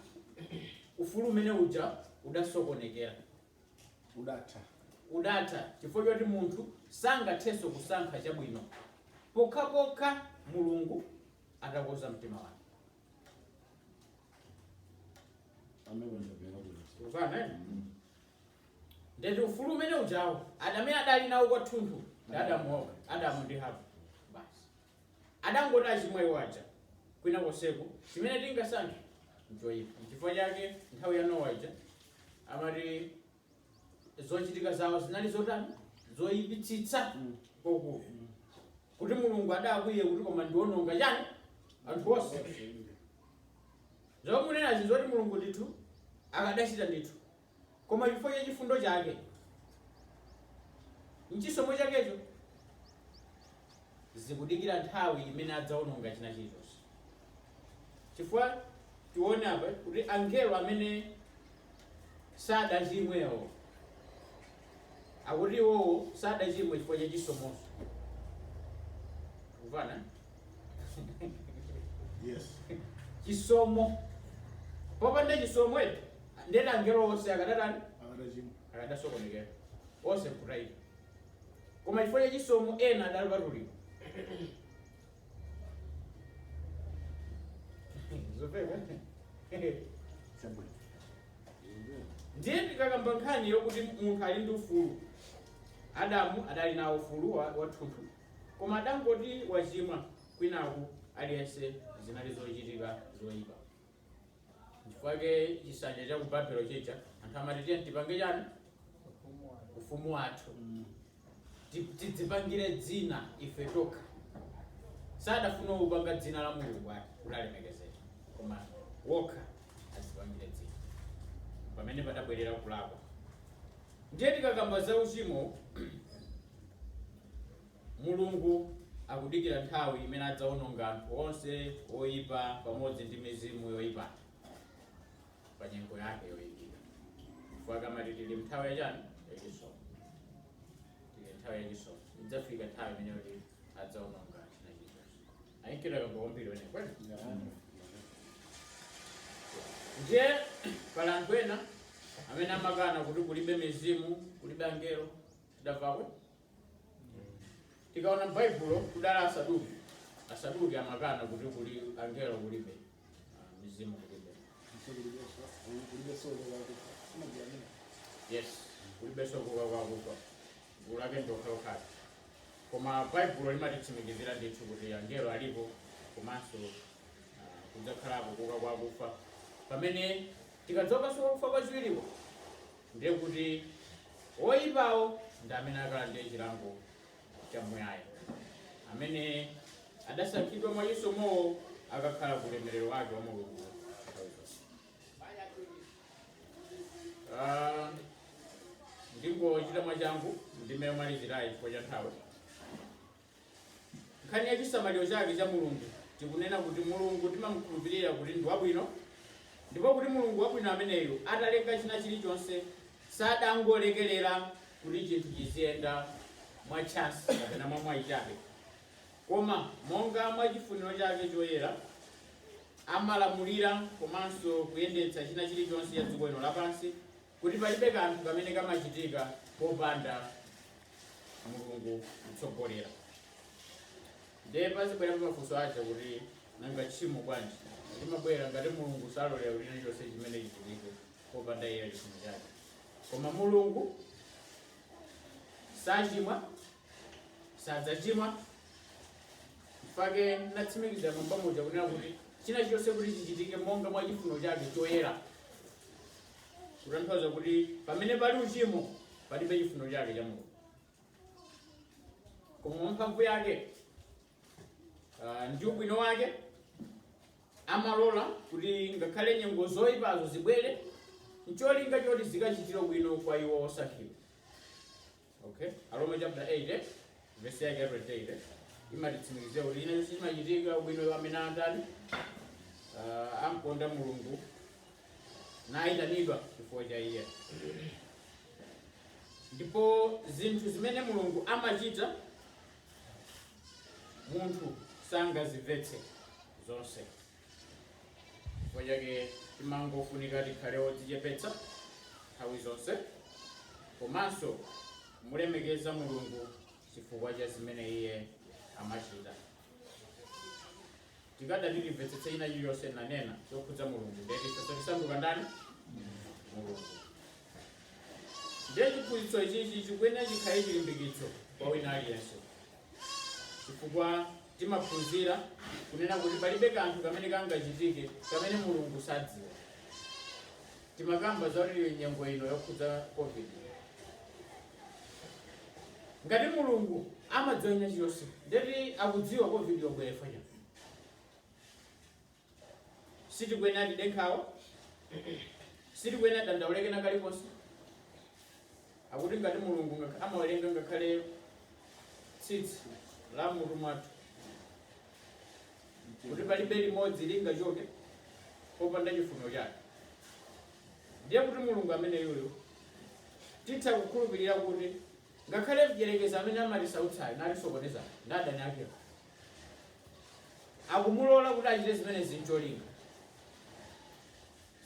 ufulu umene uja udasokonekera udatha chifukwa choti munthu sangathenso kusankha chabwino pokhapokha Mulungu atakoza mtima wake. Ufana ndeti ufulu umene ujawo adamene adali nawo kwathunthu ndi Adamu ndi Hava basi adangoti achimwayi waja kwina koseko chimene tingasankhe nchoyipa. Chifukwa chake nthawi ya Nowa ija amati zochitika zawo zinali zotani zoyipitsitsa kokulu kuti Mulungu adakwiye kuti koma ndiwononga chani anthu onse. Zomunena zoti Mulungu ndithu akadachita ndithu, koma chifukwa cha chifundo chake mchisomo chakecho zikudikira nthawi imene adzawononga china chilichonse. Chifukwa tione apa kuti angelo amene sadachimwewo akuti iwowo sadachimwe chifukwa cha chisomoso. Kuvana Yes. chisomo popanda chisomo eti ndena angelo onse akadatani akadasokonekera onse kutaipa, koma chifukwa cha chisomo ena adali patulika. Ndiye tikakamba nkhani yokuti munthu ali ndi ufulu. Adamu adali nawo ufulu wathunthu, koma adangoti wachimwa kwinaku aliyense zinali zochitika zoyipa. Chifukwa chisanja cha ku Babelo chicha anthu amati tiye tipange chani ufumu wathu tidzipangire dzina ife tokha. Sadafuna kupanga dzina la Mulungu ati kuti alemekezeke, koma wokha adzipangire dzina pamene padabwerera kulakwa. Ndiye tikakamba za uchimo, Mulungu akudikira nthawi imene adzawononga anthu onse oyipa pamodzi ndi mizimu yoyipa pa nyengo yake yoyikika. Chifukwa kamati tili nthawi yachani yachisomo, tili nthawi yachisomo, idzafika nthawi imene kuti adzawononga china chilichonse. Ayikira kamba kwambiri wene kweli. Ndiye pali anthu ena amene amakana kuti kulibe mizimu, kulibe angelo. Tidavakwe tikaona m'Baibulo kudala Asaduki amakana kuti kuli angelo kulibe mizimu kulibe. Yes, kulibe soko kwakufa ulake ndokhaokhala, koma Baibulo limatitsimikizira ndithu kuti angelo alipo komanso kudzakhalapo kuuka kwakufa. Pamene tikadzoka kufa kwachiwiriko ndiye kuti oyipawo ndi amene akalandire chilango chamuyaya, amene adasankhidwa mwa chisomowo akakhala ku ulemerero wake wa Mulungu. Ndingochita mwachangu ndime malizirayi chifukwa cha nthawi. Nkhani ya chisamaliro chake cha Mulungu tikunena kuti Mulungu timamukhulupirira kuti ndi wabwino, ndipo kuti Mulungu wabwino ameneyo atalenga china chilichonse sadangolekerera kuti chinthu chiziyenda mwachansi kapena mwamwayi chabe, koma monga mwa chifuniro chake choyera amalamulira komanso kuyendetsa china chilichonse ya dziko lino lapansi kuti palibe kanthu kamene kamachitika popanda Mulungu kutsogolera. Ndiye pazibwera mafunso aja kuti nanga tchimo bwanji limabwera ngati Mulungu salolera kuti chilichonse chimene chichitike popanda iye chifuniro chake. Koma Mulungu sachimwa, sadzachimwa. Pake natsimikiza pamoja kunena kuti china chilichonse kuti chichitike monga mwa chifuniro chake choyera. Kutanthauza kuti pamene pali uchimo palibe chifuniro chake cha Mulungu, koma mphamvu yake ndi ubwino wake amalola kuti ngakhale nyengo zoyipazo zibwere ncholinga choti zikachitira bwino kwa iwo osankhidwa. Okay, Aroma chapter 8 verse yake 28 imatitsimikizira kuti ina chonse chimachitika ubwino amene andani amkonda Mulungu nayitanidwa chifukwa cha iye. Ndipo zinthu zimene Mulungu amachita munthu sangazimvetse zonse. Chifukwa chake timangofunika tikhale odzichepetsa nthawi zonse, komanso mulemekeza Mulungu chifukwa cha zimene iye amachita. tikada tilimvetsetse ina iliyonse nanena yokhudza mulungu ndeti tisanduka ndani mulungu. Ndiye chiphunzitso ichichi chikuyenera chikhale chilimbikitso kwa wina aliyense, chifukwa timaphunzira kunena kuti palibe kanthu kamene kangachitike kamene mulungu sadziwa. Timakamba za kuti nyengo ino yokhudza COVID, ngati mulungu amadziwa ina chiyonse ndeti akudziwa COVID yobwera fanya, sitikuyenera tidekhawo, sitikuyenera dandauleke na kalikonse. Akuti ngati mulungu amawerenga ngakhale tsitsi la mutu mwathu kuti palibe limodzi lingachoke popanda chifuniro chake, ndiye kuti mulungu amene yuyo titha kukhulupirira kuti ngakhale mdierekezi amene amatisautsayo natisokoneza ndi adani ake akumulola kuti achite zimene zincholinga,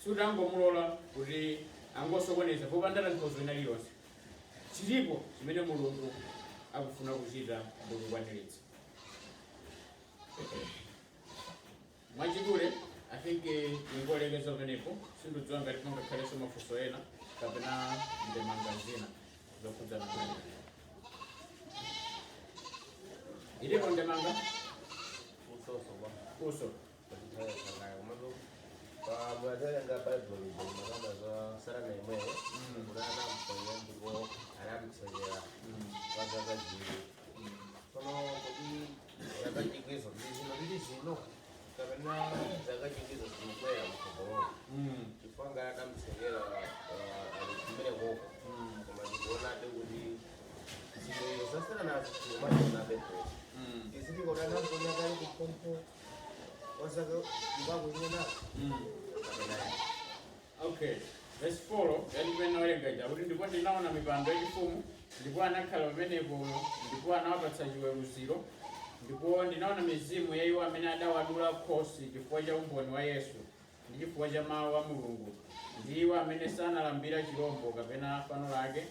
suti angomulola kuti angosokoneza popanda tanthauzo lina lililonse. Chilipo chimene mulungu akufuna kuchita ndikukwaniritsa. Mwachidule I think ingolekeza pamenepo sindidziwa ngati pangakhaleso mafunso ena kapena ndemanga zina zokhudza pamenepo. Ilipo ndemanga? Funso. Mwatenga Bible makamba za sarana imweyo kulana mfanya ndipo anakusonyera wazaka zili kono kuti yakachikizwa zino kapena zakachikizwa zinokwera mukogoro chifanga adamusengera alikumene koko koma ndikuonade kuti zino iyo zasara nazo zinomatona beto izitikoda namponya kali kupompo wasaka mbago nyena. Okay, let's follow. Yani kwena welengaja kuti ndipo ndinaona mipando yachifumu, ndipo anakhala pamenepo, ndipo anawapatsa chiweruziro, ndipo ndinaona mizimu ya iwo amene adawadula khosi chifukwa cha umboni wa Yesu ndi chifukwa cha mawu a Mulungu, ndi iwo amene sanalambira chirombo kapena fano lake,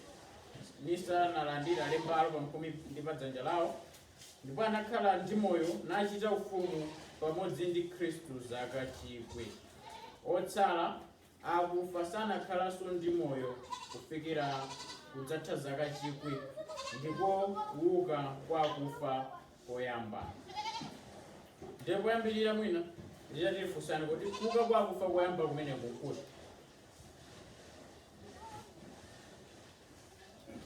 nisanalandira lembalo pamphumi ndi pa dzanja lawo, ndipo anakhala ndi moyo nachita ufumu pamodzi ndi Khristu zaka 1,000. Otsala akufa sanakhalanso ndi moyo kufikira kudzatha zaka 1,000 ndipo kuuka kwa akufa koyamba. Ndiye kuyambirira mwina nditatifunsani kuti kuuka kwa akufa koyamba kumene kukuti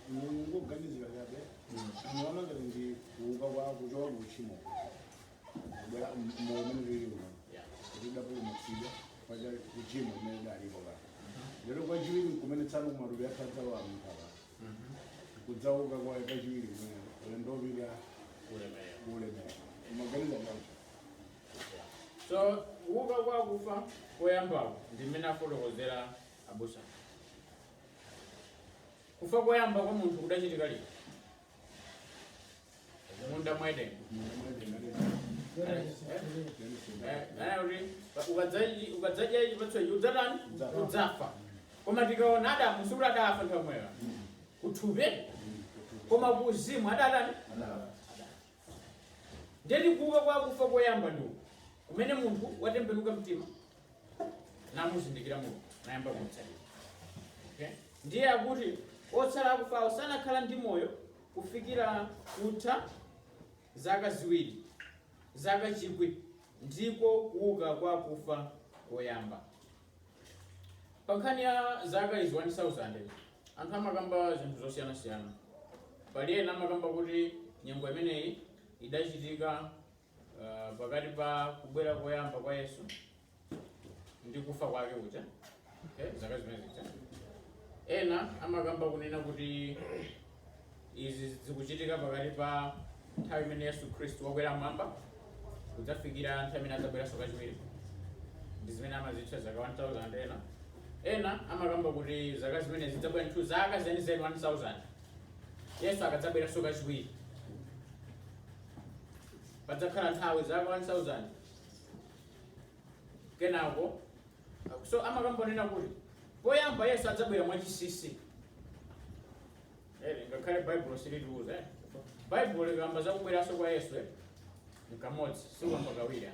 Mungu ganizira yabe mwana ngati ndi kuuka kwa kuchoka kuchimo bwa mmene lili uno ndidapo mutsija kwaja kuchimo mmene dalipo ba lero kwa chiwiri kumene tsano kumarubi atadza wa mtaba kudzauka kwa kachiwiri kumene ulendovira ulemera maganiza nacho. So kuuka kwa akufa koyambapo ndimene afotokozera abusa. Kufa koyamba kwa munthu kudachitika lini? Munda mwede. Ukadzaja chipatso ichi udzatani? Udzafa. Koma tikaona Adamu sikuti adafa nthawi yomweyo. Kuthupi. Koma kuuzimu adatani? Ndeti kuuka kwa akufa koyamba ndiwo kumene munthu watembenuka mtima namuzindikira Mulungu nayamba kumtsatira. Okay? Ndiye akuti otsala akufawo sanakhala ndi moyo kufikira kutha zaka 2, zaka 1,000 ndipo kuuka kwa akufa koyamba. Pa nkhani ya zaka izi 1,000 anthu amakamba zinthu zosiyanasiyana. Pali ena amakamba kuti nyengo imeneyi idachitika pakati pa kubwera koyamba kwa Yesu ndi kufa kwake kucha. Okay, zaka zimene zicha. Ena amakamba kunena kuti izi zikuchitika pakati pa nthawi imene Yesu Khristu wakwera mmwamba kudzafikira nthawi imene adzabweranso kachiwiri, ndi zimene amazitcha zaka 1,000. Ena amakamba kuti zaka zimene zidzabwera nthu zaka zenizeni 1,000 Yesu akadzabweranso kachiwiri padzakhala nthawi zaka 1,000 kenako. So amakamba nena kuti poyamba Yesu adzabwera mwachisisi. Ngakhale Bible silitiuza Bible likamba za kubweranso kwa Yesu nkamodzi sikamba kawiri.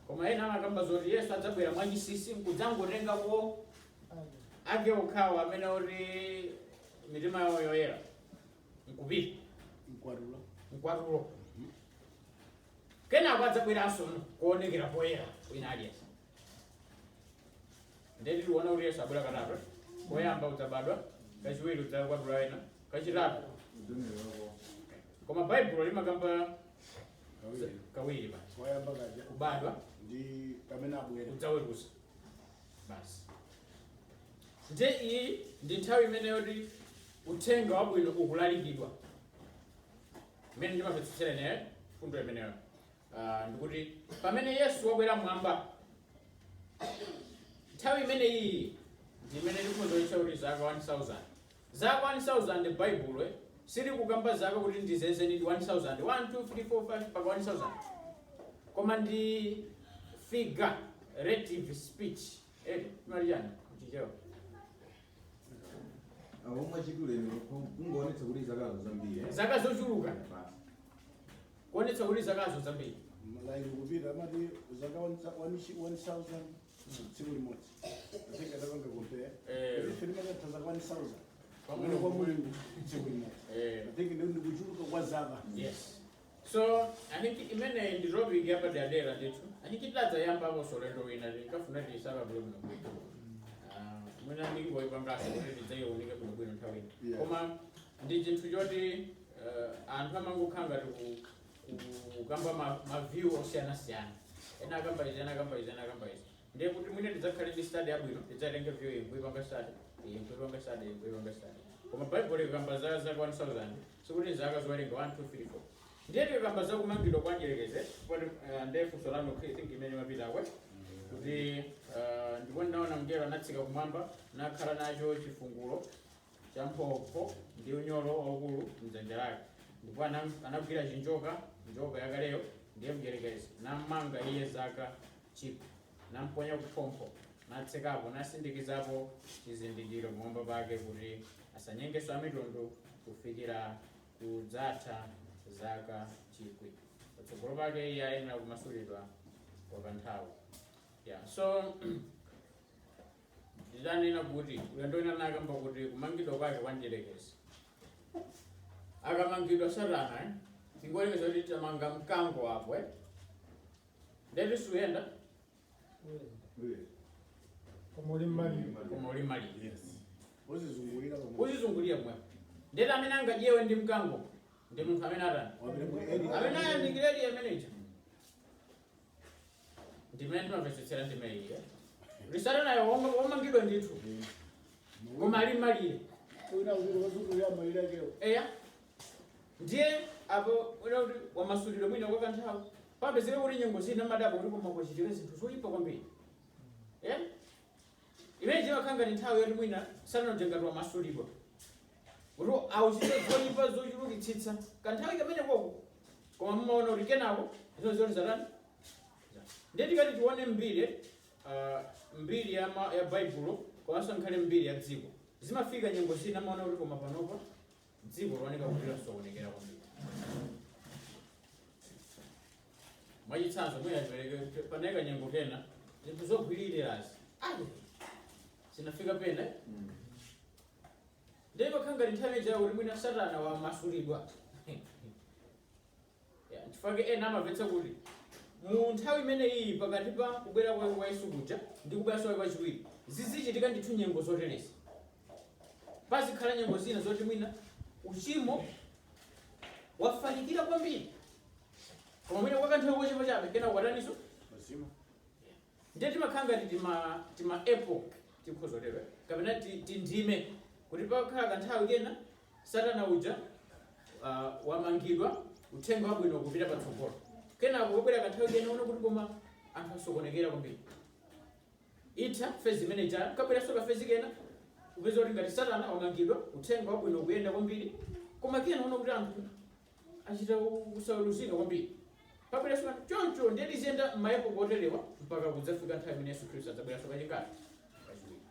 koma ena amakamba zoti Yesu adzabwera mwachisisi kudzangotengako ake okhawo amene oti mitima yawo yoyera nkupita mkwatulo kenako adzabweranso kuonekera poyera wina aliyense. Ndeti tiona kuti Yesu abwera katatu, koyamba udzabadwa, kachiwiri udzakwatula wena, kachitatu. Koma Baibulo limakamba kawiri basi. Koyamba kaja kubadwa ndi pamene abwera udzaweruza basi. Nde iyi ndi nthawi imene yoti uthenga wabwino ukulalikidwa. Imene ndimapetsetsera ine fundo imeneyo ndikuti pamene Yesu wabwera mmwamba, nthawi imene iyi ndi imene ndikuzoletsa kuti zaka 1000 zaka 1000 Baibulo sili kukamba zaka kuti ndizeze ndi 1000 1 2 3 4 5 paka 1000 koma ndi figure relative speech marijani kuchichewa omwe chiduleme kungoonetsa kuti zakazo zambiri zaka zochuluka kuonetsa kuti zakazo zambiri malaini kupita amati zaka 1000 tsiku limodzi asinga tapanga compare ife limakatha zaka 1000 pamene kwa mulungu tsiku limodzi atingi ndi kuchuluka kwa zaka. Yes. So I think imene ndi topic yapa dadera ndithu achitidadza yamba aposolendo wina likafuna tisaka bwino bwino mwina ndingoyipangasa kuti ndidzaiwoneke bwino bwino nthawi ino koma ndi chinthu choti anthu amangokhanga kukamba maview osiyana-siyana ena akamba izi ena akamba izi ena akamba izi ndiye kuti mwina ndidzakhale ndi study yabwino ndidzatenge view iyi kuipanga study iyi kuipanga study iyi kuipanga study koma Bible ikamba zaka 1000 sikuti zaka zowerenga 1 2 3 4 ndiye tikamba za kumangidwa kwa njerekeze kuti ndefunso lanu think imene mapitako kuti ndipo ndinaona mngelo anatsika kumwamba nakhala nacho chifungulo cha mphopho ndi unyolo waukulu mdzanja lake ndipo anagwira njoka yakaleyo ndiye mdierekezi nammanga iye zaka chikwi namponya kuphompho natsekapo nasindikizapo chizindikiro pamwamba pake kuti asanyengeso amitundu kufikira kudzatha zaka chikwi patsogolo pake iye ayenera kumasulidwa kwa kanthawi. So ndidanena kuti ulendo wina nakamba kuti kumangidwa kwake kwa njerekezi akamangidwa Satana tingoyerekeza kuti tamanga mkango apo ndeti suyenda koma ulimali uzizungulira mwepo ndeti amene angajewe ndi mkango ndi munthu amene atani amene ayandikiredi ameneja ndimene ndimapesetsera ndimeyiye Satana womangidwa ndithu koma alimalire eya ndiye apo kuti wamasulidwa mwina kwa kanthawi papezeka kuti nyengo zina madabo kuti koma kuchitire zinthu zoyipa kwambiri imene chimakhanga ndi nthawi yoti mwina Satana wamasulidwa kuti auchite zoyipa zochulukitsitsa kanthawi kamene koko koma mumaona kuti kenako zino zoti Satana ndiye tikati tione mbiri ya Baibulo komanso nkhale mbiri ya dziko zimafika nyengo zina maona kuti koma panopa dziko lioneka kuti lasoonekera kwambiri mwachitsanzo mweyapereke panayika nyengo kena zinthu zogwirirazi zinafika pena ndiye pakhanga nthawi ijayo kuti mwina Satana wamasulidwa chifukwa ena amamvetsa kuti mu nthawi imene iyi pakati pa kubwera kwa Yesu kuja ndi kubweranso kwa chiwiri zizichitika ndithu nyengo zoteresa pazikhala nyengo zina zoti mwina uchimo wafalikira kwambiri koma mwina kwa kanthawi kochepa chabe kena ukataniso ndiye timakhanga tima epoch tikhozotero kapena tindime kuti pakhala kanthawi kena Satana uja wamangidwa uthenga wabwino kupita patsogolo kenako kubwera kanthawi kena una kuti koma anthu asokonekera kwambiri itha fezi imene ija kabwera soka fezi kena kupeza kuti ngati Satana wamangidwa uthenga wabwino kuyenda kwambiri koma kena una kuti anthu achita kusaweruzika kwambiri pabwera soka choncho ndiye tiziyenda m'mayepo koterewa mpaka kudzafika nthawi imene Yesu Khristu adzabwera soka chingati kachiwiri.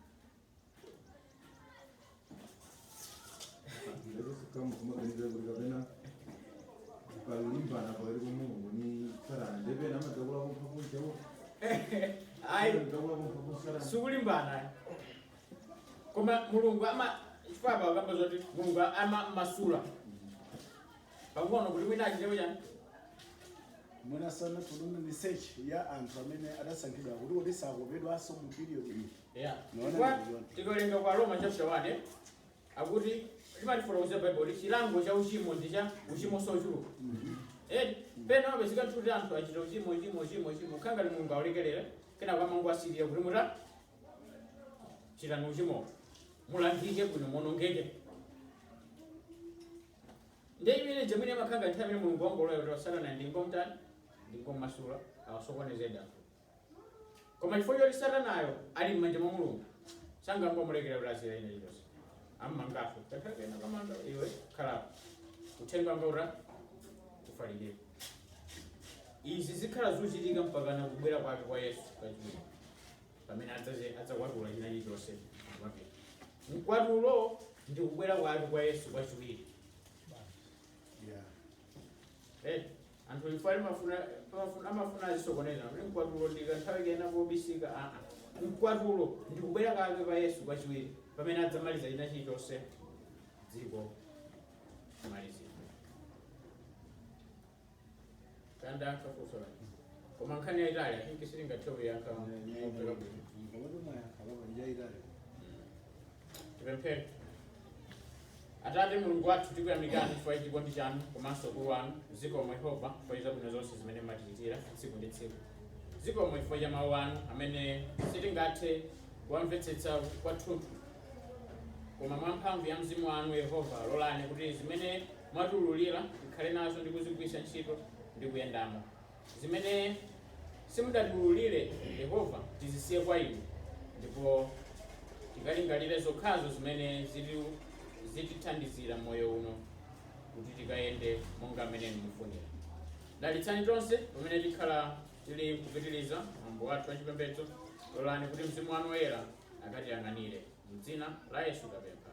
kumaganiza kuti kapena palulimbana pakati pa Mulungu ndi Satana ndepena amadzakulako mphapunjawo limbana koma mulungu chifukwa wakamba zoti mulungu amamasula pang'ono kuti mwina achitepo chani Mwina sana tuluna ni search ya anthu amene adasankhidwa kuti kuti sakopedwanso mu period iyi. yeah Naona tikawerenga kwa Roma chapter 1 akuti timatifotokozera Bible chilango cha uchimo ndi cha uchimo sochuluka pena wapezeka kuti anthu achita uchimo khanga li mulungu aulekelere kena kwa mangu asiriya kuti muta chitani uchimo mulangike kuno monongeke ndiye imene jamene makhanga nthawi imene mulungu wangolola kuti Satana ndingomtani ndingomasula awasokonezeda koma chifukwa choti Satanayo ali m'manja mwa mulungu sangangomulekera kuti asira ine chilichonse ammangaso kakakena kamanga iwe khalapo uthenga ngaura kufalikira izi zikhala zochitika mpaka na kubwera kwake kwa Yesu kachiwiri pamene adzakwatula china chilichonse mkwatulo ndi kubwera kwake kwa Yesu kachiwiri. Anthu ifali amafuna azisokoneza kuti mkwatulo ndikanthawi kena kobisika mkwatulo ndi kubwera kwake kwa Yesu kachiwiri pamene adzamaliza china chilichonse dziko malizika kanda akafusola koma nkhani ya Italia hinki silingathiwe yankha tipemphere. Atate Mulungu wathu tikuyamikani chifukwa chikondi chanu komanso ukulu wanu zikomo Yehova chifukwa zabwino zonse zimene mumatichitira tsiku ndi tsiku zikomo chifukwa cha mawu anu amene sitingathe kuwamvetsetsa kwathunthu koma mwa mphamvu ya mzimu wanu Yehova lolani kuti zimene mwatiululira tikhale nazo ndi kuzigwiritsa ntchito ndi kuyendamo zimene simudatiululire Yehova tizisiye kwa inu ndipo tikalingalire zokhazo zimene zitithandizira moyo uno kuti tikayende monga mmene mufunira. Dalitsani tonse pamene tikhala tili kupitiriza mwambo wathu wachipembedzo lolani kuti mzimu wanu woyera akatiyang'anire m'dzina la Yesu tapempha.